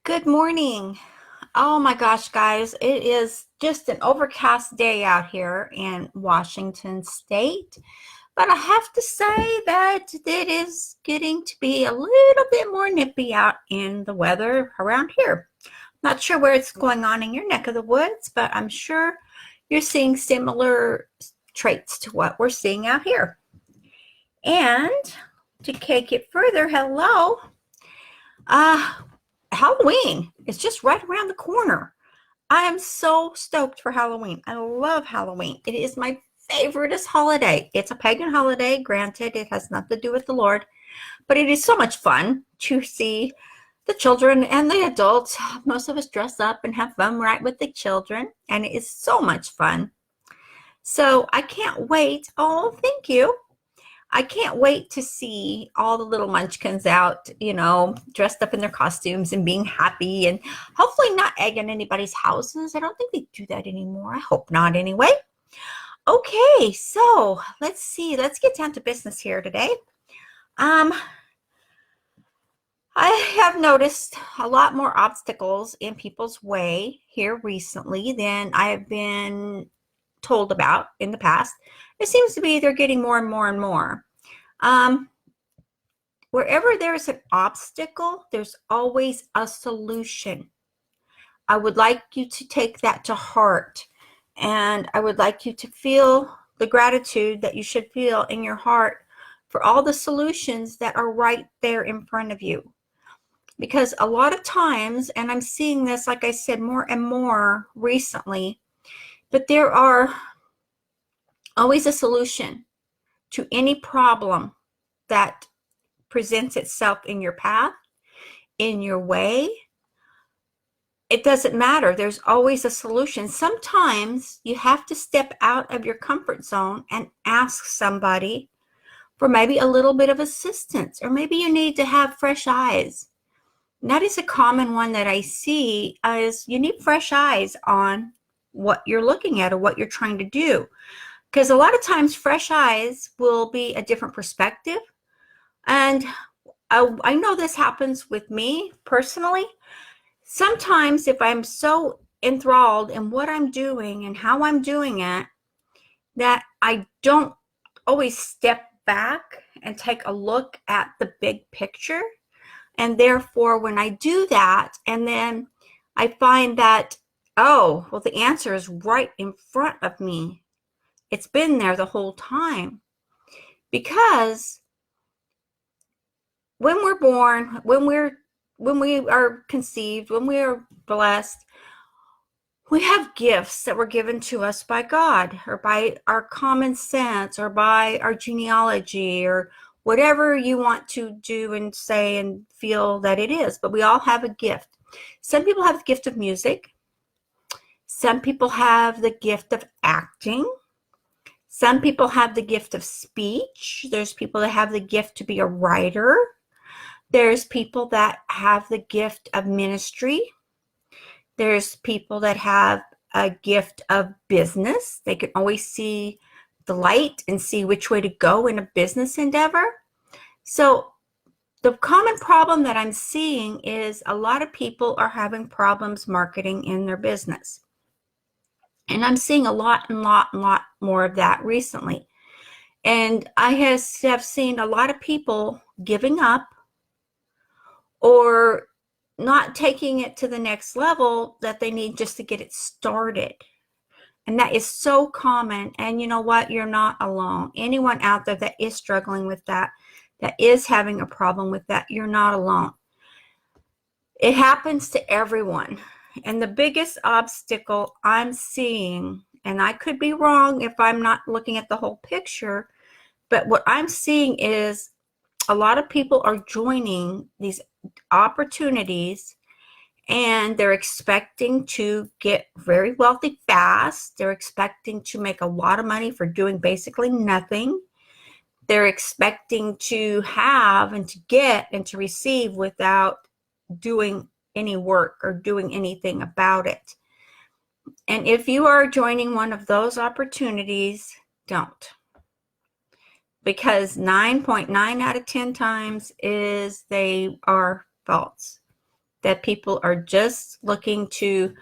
Good morning. Oh my gosh, guys, it is just an overcast day out here in Washington State. But I have to say that it is getting to be a little bit more nippy out in the weather around here. Not sure where it's going on in your neck of the woods, but I'm sure you're seeing similar traits to what we're seeing out here. And to take it further, hello. Uh, Halloween is just right around the corner. I am so stoked for Halloween. I love Halloween. It is my favoriteest holiday. It's a pagan holiday, granted, it has nothing to do with the Lord, but it is so much fun to see the children and the adults. Most of us dress up and have fun right with the children, and it is so much fun. So I can't wait. Oh, thank you. I can't wait to see all the little munchkins out, dressed up in their costumes and being happy and hopefully not egging anybody's houses. I don't think they do that anymore. I hope not anyway. Okay, so let's see. Let's get down to business here today. I have noticed a lot more obstacles in people's way here recently than I have been told about in the past. It seems to be they're getting more and more and more. Wherever there's an obstacle, there's always a solution. I would like you to take that to heart, and I would like you to feel the gratitude that you should feel in your heart for all the solutions that are right there in front of you. Because a lot of times, and I'm seeing this, like I said, more and more recently, but there are always a solution to any problem that presents itself in your path, in your way. It doesn't matter. There's always a solution. Sometimes you have to step out of your comfort zone and ask somebody for maybe a little bit of assistance, or maybe you need to have fresh eyes. And that is a common one that I see, is you need fresh eyes on what you're looking at or what you're trying to do. Because a lot of times fresh eyes will be a different perspective. And I know this happens with me personally. Sometimes if I'm so enthralled in what I'm doing and how I'm doing it, that I don't always step back and take a look at the big picture. And therefore, when I do that, and then I find that, oh, well, the answer is right in front of me. It's been there the whole time. Because when we're born, when we are conceived, when we are blessed, we have gifts that were given to us by God, or by our common sense, or by our genealogy, or whatever you want to do and say and feel that it is. But we all have a gift. Some people have the gift of music. Some people have the gift of acting. Some people have the gift of speech. There's people that have the gift to be a writer. There's people that have the gift of ministry. There's people that have a gift of business. They can always see the light and see which way to go in a business endeavor. So the common problem that I'm seeing is a lot of people are having problems marketing in their business. And I'm seeing a lot more of that recently. And I have seen a lot of people giving up or not taking it to the next level that they need just to get it started. And that is so common. And you know what? You're not alone. Anyone out there that is struggling with that is having a problem with that, you're not alone. It happens to everyone. And the biggest obstacle I'm seeing, and I could be wrong if I'm not looking at the whole picture, but what I'm seeing is a lot of people are joining these opportunities and they're expecting to get very wealthy fast. They're expecting to make a lot of money for doing basically nothing. They're expecting to have and to get and to receive without doing any work or doing anything about it. And if you are joining one of those opportunities, don't. Because 9.9 out of 10 times is they are false. that people are just looking to,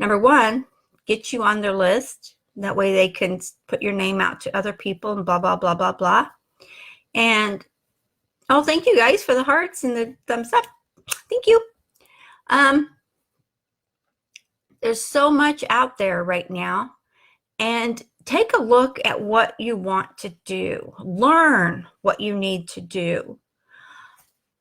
number one, get you on their list. That way they can put your name out to other people and blah, blah, blah, blah, blah. And, oh, thank you guys for the hearts and the thumbs up. Thank you. There's so much out there right now. And take a look at what you want to do. Learn what you need to do.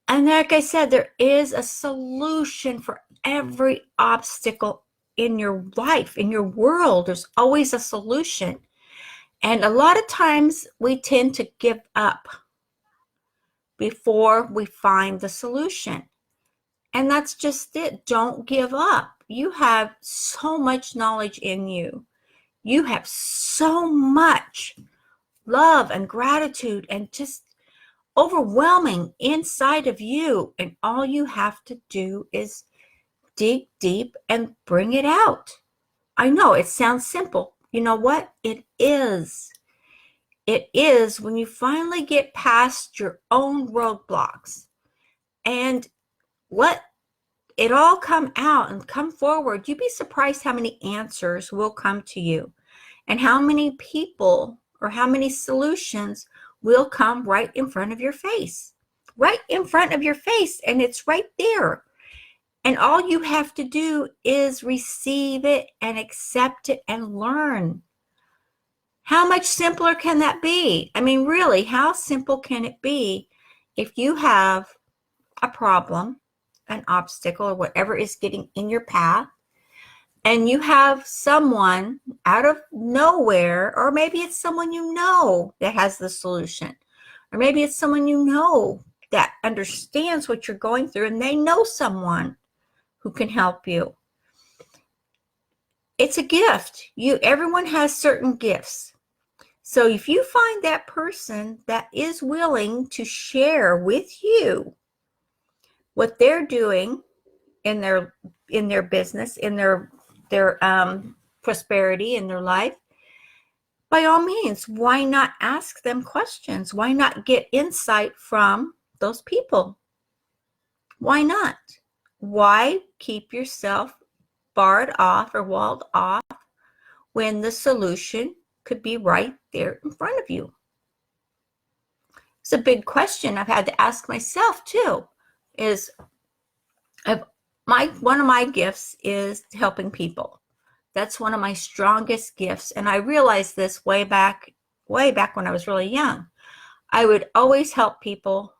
And like I said, there is a solution for every obstacle in your life, in your world. There's always a solution. And a lot of times we tend to give up before we find the solution. And that's just it. Don't give up. You have so much knowledge in you. You have so much love and gratitude and just overwhelming inside of you. And all you have to do is dig deep and bring it out. I know it sounds simple. You know what? It is. It is when you finally get past your own roadblocks and let it all come out and come forward. You'd be surprised how many answers will come to you and how many people or how many solutions will come right in front of your face. Right in front of your face, and it's right there. And all you have to do is receive it and accept it and learn. How much simpler can that be? I mean, really, how simple can it be if you have a problem, an obstacle, or whatever is getting in your path, and you have someone out of nowhere, or maybe it's someone you know that has the solution, or maybe it's someone you know that understands what you're going through, and they know someone who can help you. It's a gift. Everyone has certain gifts. So if you find that person that is willing to share with you what they're doing in their business, in their prosperity in their life, by all means, why not ask them questions? Why not get insight from those people? Why not? Why keep yourself barred off or walled off when the solution could be right there in front of you? It's a big question I've had to ask myself too. One of my gifts is helping people. That's one of my strongest gifts, and I realized this way back when I was really young. I would always help people,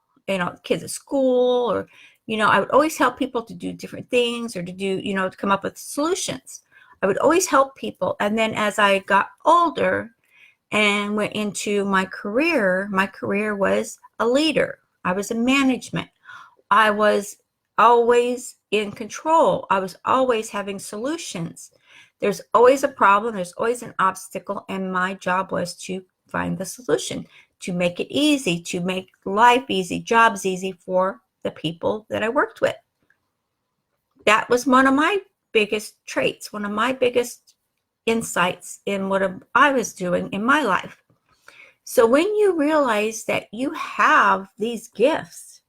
kids at school, or I would always help people to do different things, or to come up with solutions. I would always help people. And then as I got older and went into my career was a leader. I was in management. I was always in control. I was always having solutions. There's always a problem. There's always an obstacle. And my job was to find the solution, to make it easy, to make life easy, jobs easy for the people that I worked with. That was one of my biggest traits, one of my biggest insights in what I was doing in my life. So when you realize that you have these gifts,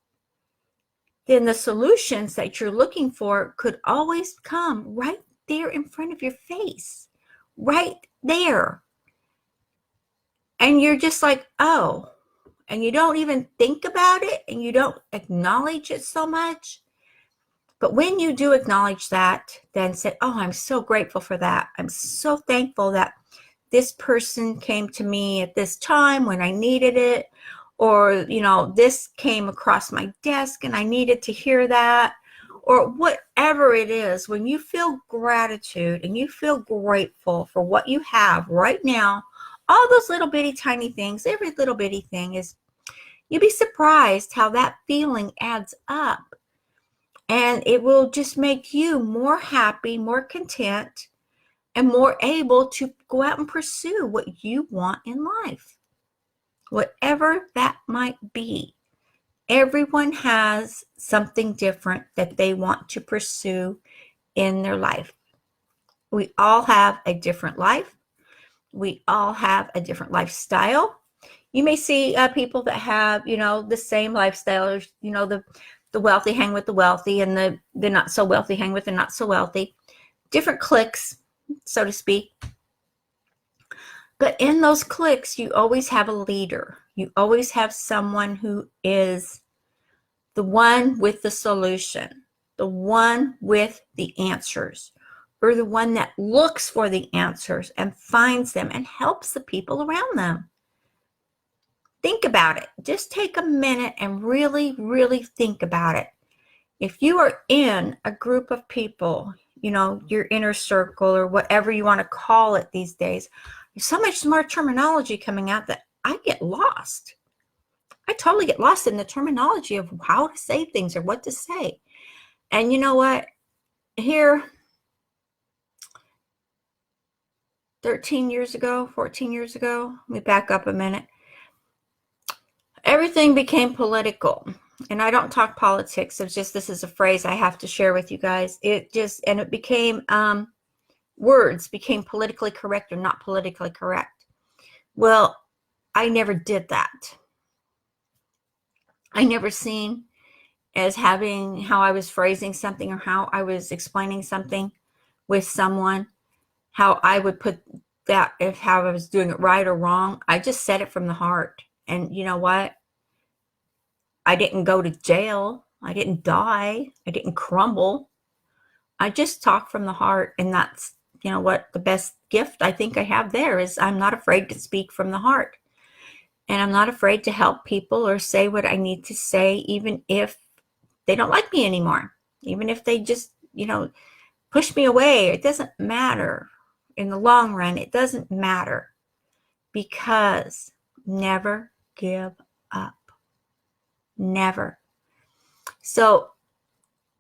then the solutions that you're looking for could always come right there in front of your face, right there. And you're just like, oh, and you don't even think about it and you don't acknowledge it so much. But when you do acknowledge that, then say, oh, I'm so grateful for that. I'm so thankful that this person came to me at this time when I needed it. Or, this came across my desk and I needed to hear that. Or whatever it is, when you feel gratitude and you feel grateful for what you have right now, all those little bitty tiny things, every little bitty thing you'd be surprised how that feeling adds up. And it will just make you more happy, more content, and more able to go out and pursue what you want in life. Whatever that might be. Everyone has something different that they want to pursue in their life. We all have a different life. We all have a different lifestyle. You may see people that have, the same lifestyle, the wealthy hang with the wealthy, and the not so wealthy hang with the not so wealthy. Different cliques, so to speak. But in those cliques, you always have a leader. You always have someone who is the one with the solution, the one with the answers, or the one that looks for the answers and finds them and helps the people around them. Think about it. Just take a minute and really, really think about it. If you are in a group of people, your inner circle or whatever you want to call it these days, there's so much more terminology coming out that I get lost. I totally get lost in the terminology of how to say things or what to say. And you know what? Here, 13 years ago, 14 years ago, let me back up a minute. Everything became political. And I don't talk politics. It's just, this is a phrase I have to share with you guys. It became, words became politically correct or not politically correct. Well, I never did that. I never seen as having how I was phrasing something or how I was explaining something with someone, how I would put that, if how I was doing it right or wrong. I just said it from the heart. And you know what? I didn't go to jail. I didn't die. I didn't crumble. I just talk from the heart. And that's, what the best gift I think I have there is I'm not afraid to speak from the heart. And I'm not afraid to help people or say what I need to say, even if they don't like me anymore. Even if they just, push me away. It doesn't matter. In the long run, it doesn't matter. Because never give up. Never. So,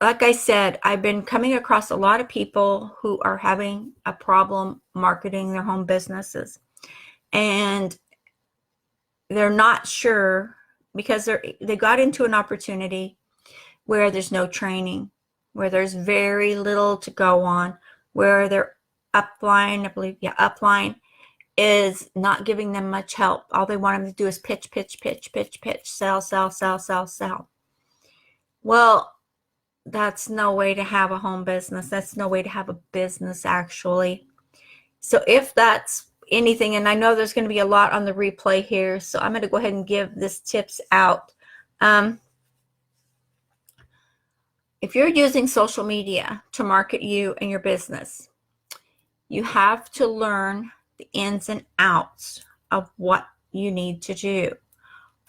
like I said, I've been coming across a lot of people who are having a problem marketing their home businesses. And they're not sure because they got into an opportunity where there's no training, where there's very little to go on, where their upline, upline is not giving them much help. All they want them to do is pitch, sell, sell, sell, sell, sell. Well, that's no way to have a home business. That's no way to have a business, actually. So if that's anything, and I know there's going to be a lot on the replay here, so I'm going to go ahead and give this tips out. If you're using social media to market you and your business, you have to learn the ins and outs of what you need to do.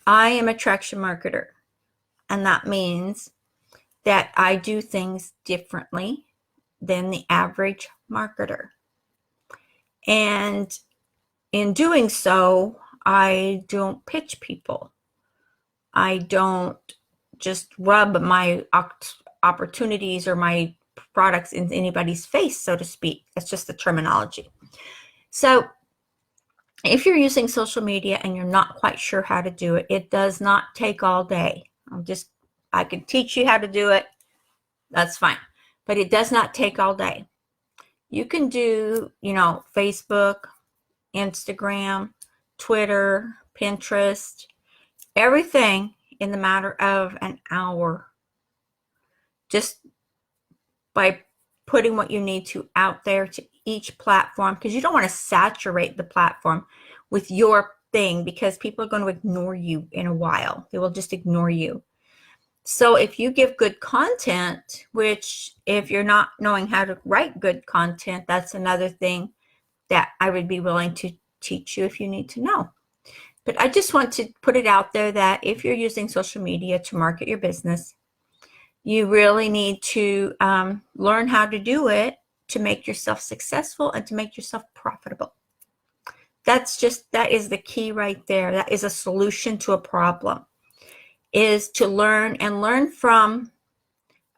I am a traction marketer, and that means that I do things differently than the average marketer. And in doing so, I don't pitch people. I don't just rub my opportunities or my products in anybody's face, so to speak. That's just the terminology. So if you're using social media and you're not quite sure how to do it, it does not take all day. I can teach you how to do it. That's fine. But it does not take all day. You can do, Facebook, Instagram, Twitter, Pinterest, everything in the matter of an hour. Just by putting what you need to out there to each platform, because you don't want to saturate the platform with your thing, because people are going to ignore you in a while. They will just ignore you. So if you give good content, which if you're not knowing how to write good content, that's another thing that I would be willing to teach you if you need to know. But I just want to put it out there that if you're using social media to market your business, you really need to learn how to do it to make yourself successful and to make yourself profitable. That is the key right there. That is a solution to a problem, is to learn from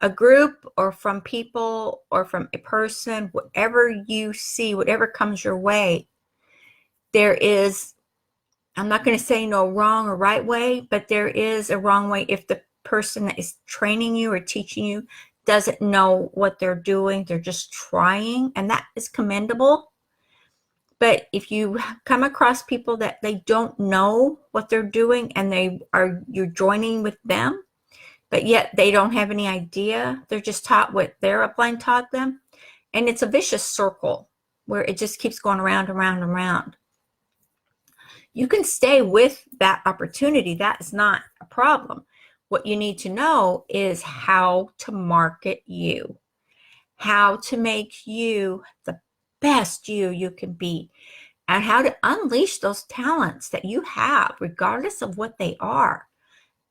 a group or from people or from a person, whatever you see, whatever comes your way. There is, I'm not going to say no wrong or right way, but there is a wrong way if the person that is training you or teaching you doesn't know what they're doing. They're just trying, and that is commendable. But if you come across people that they don't know what they're doing and you're joining with them, but yet they don't have any idea. They're just taught what their upline taught them. And it's a vicious circle where it just keeps going around and around and around. You can stay with that opportunity. That is not a problem. What you need to know is how to market you, how to make you the best you can be, and how to unleash those talents that you have, regardless of what they are.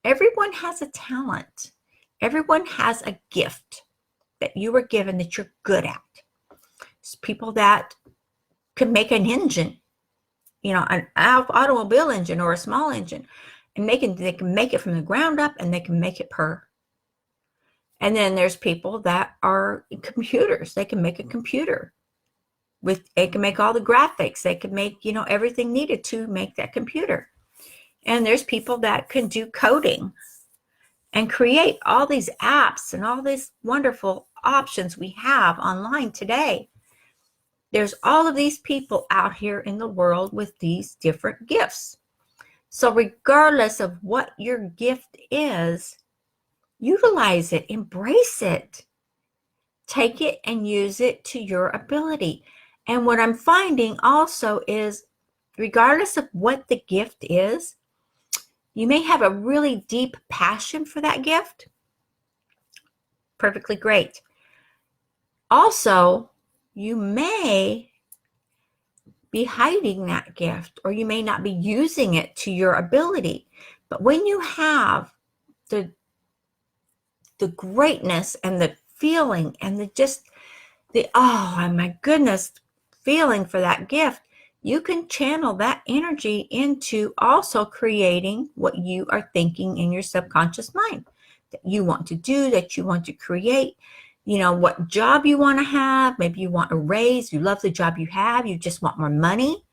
Everyone has a talent. Everyone has a gift that you were given that you're good at. It's people that can make an engine, an automobile engine or a small engine, and they can make it from the ground up, and they can make it purr. And then there's people that are computers. They can make a computer. They can make all the graphics. They can make, everything needed to make that computer. And there's people that can do coding and create all these apps and all these wonderful options we have online today. There's all of these people out here in the world with these different gifts. So regardless of what your gift is, utilize it, embrace it, take it and use it to your ability. And what I'm finding also is, regardless of what the gift is, you may have a really deep passion for that gift. Perfectly great. Also, you may be hiding that gift, or you may not be using it to your ability. But when you have the greatness and the feeling and oh my goodness, feeling for that gift, you can channel that energy into also creating what you are thinking in your subconscious mind that you want to do, that you want to create. What job you want to have. Maybe you want a raise. You love the job you have. You just want more money.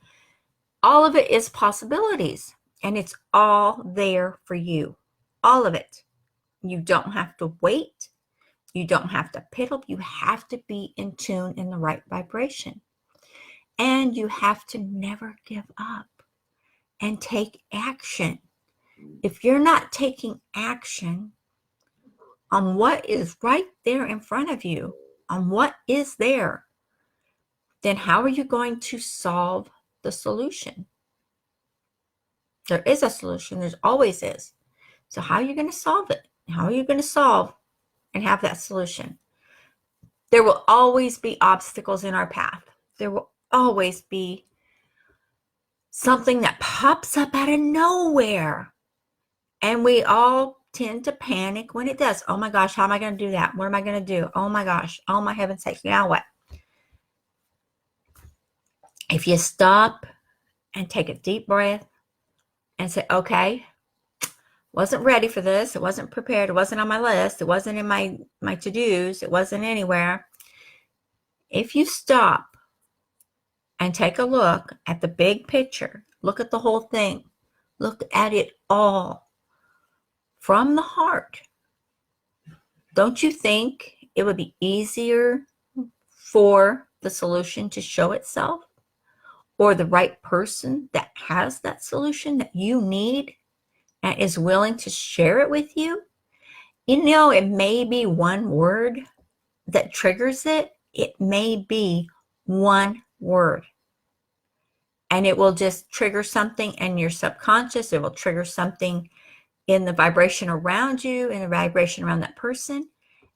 All of it is possibilities, and it's all there for you. All of it. You don't have to wait. You don't have to piddle. You have to be in tune in the right vibration. And you have to never give up and take action. If you're not taking action on what is right there in front of you, on what is there, then how are you going to solve the solution? There is a solution. There's always is. So how are you going to solve it? How are you going to solve and have that solution? There will always be obstacles in our path. There will always be something that pops up out of nowhere. And we all tend to panic when it does. Oh my gosh, how am I going to do that? What am I going to do? Oh my gosh. Oh my heaven's sake. Now what? If you stop and take a deep breath and say, okay, wasn't ready for this. It wasn't prepared. It wasn't on my list. It wasn't in my to-dos. It wasn't anywhere. If you stop and take a look at the big picture, look at the whole thing, look at it all from the heart, don't you think it would be easier for the solution to show itself, or the right person that has that solution that you need and is willing to share it with you? It may be one word that triggers it. It may be one word. And it will just trigger something in your subconscious. It will trigger something in the vibration around you, in the vibration around that person.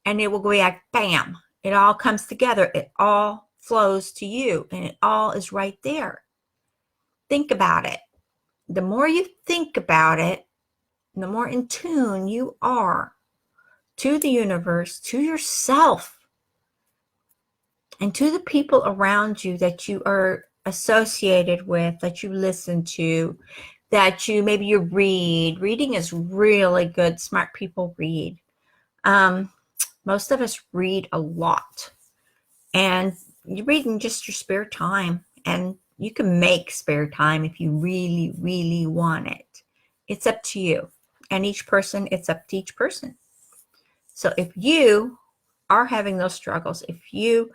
And it will go like, bam, it all comes together. It all flows to you, and it all is right there. Think about it. The more you think about it, the more in tune you are to the universe, to yourself, and to the people around you that you are associated with, that you listen to, that maybe you read. Reading is really good. Smart people read. Most of us read a lot, and you read in just your spare time, and you can make spare time if you really, really want it. It's up to you. And it's up to each person. So if you are having those struggles, if you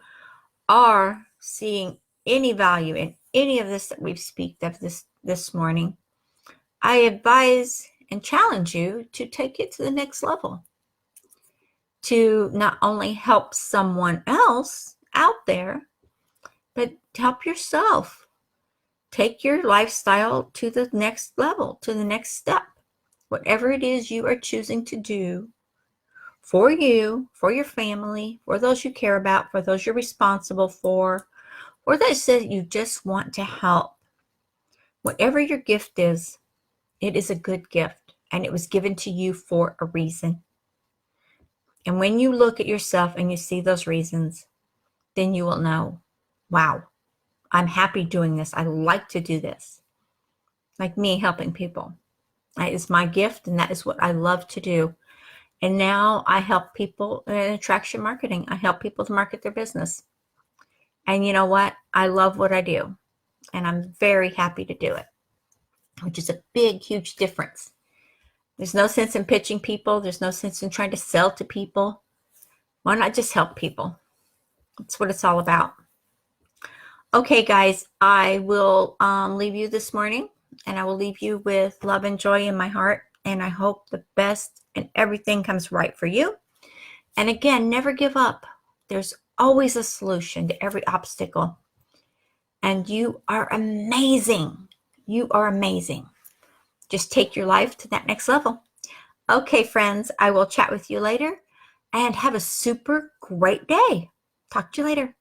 are seeing any value in any of this that we've speak of this morning, I advise and challenge you to take it to the next level. to not only help someone else out there, but help yourself. Take your lifestyle to the next level, to the next step. Whatever it is you are choosing to do for you, for your family, for those you care about, for those you're responsible for, or those that you just want to help. Whatever your gift is, it is a good gift, and it was given to you for a reason. And when you look at yourself and you see those reasons, then you will know, wow, I'm happy doing this. I like to do this. Like me helping people. That is my gift, and that is what I love to do. And now I help people in attraction marketing. I help people to market their business. And you know what? I love what I do. And I'm very happy to do it, which is a big, huge difference. There's no sense in pitching people. There's no sense in trying to sell to people. Why not just help people? That's what it's all about. Okay, guys, I will leave you this morning, and I will leave you with love and joy in my heart. And I hope the best and everything comes right for you. And again, never give up. There's always a solution to every obstacle. And you are amazing. You are amazing. Just take your life to that next level. Okay, friends, I will chat with you later, and have a super great day. Talk to you later.